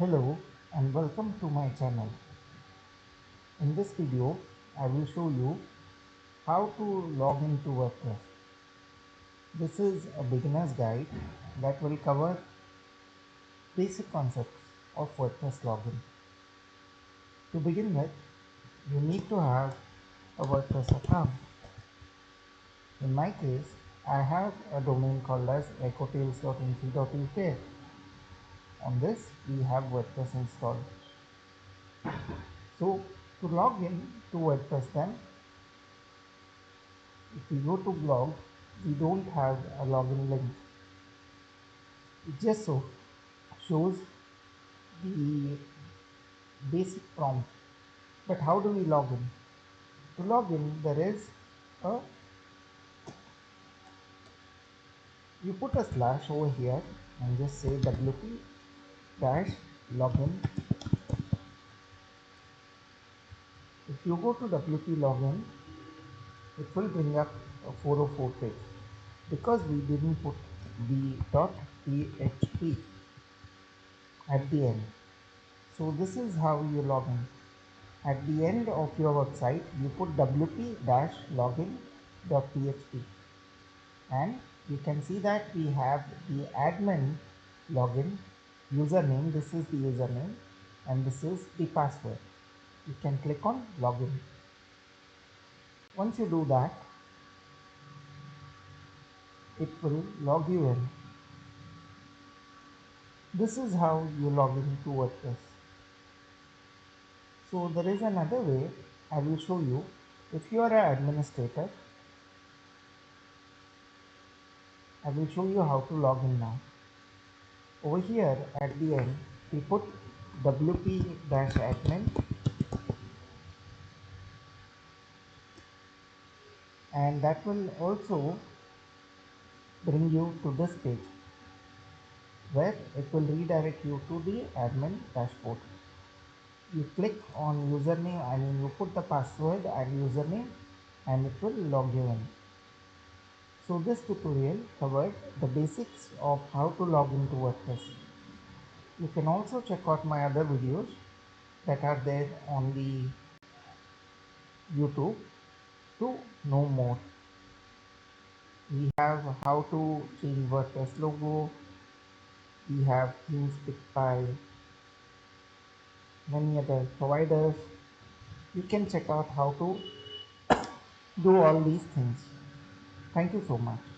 Hello and welcome to my channel. In this video, I will show you how to log into WordPress. This is a beginner's guide that will cover basic concepts of WordPress login. To begin with, you need to have a WordPress account. In my case, I have a domain called as echotails.info.uk. On this, we have WordPress installed. So, to log in to WordPress then, if we go to blog, we don't have a login link. It just shows the basic prompt. But how do we log in? To log in, there is a you put a slash over here and just say wp dash login. If you go to wp login, it will bring up a 404 page because we didn't put the .php at the end. So this is how you log in. At the end of your website, you put wp-login.php and you can see that we have the admin login username. This is the username and this is the password. You can click on login. Once you do that, it will log you in. This is how you log in to WordPress. So there is another way I will show you. If you are an administrator, I will show you how to log in now. Over here at the end, we put wp-admin and that will also bring you to this page where it will redirect you to the admin dashboard. You click on username, you put the password and username and it will log you in. So this tutorial covered the basics of how to log into WordPress. You can also check out my other videos that are there on the YouTube to know more. We have how to change WordPress logo, we have themes picked by many other providers. You can check out how to do all these things. Thank you so much.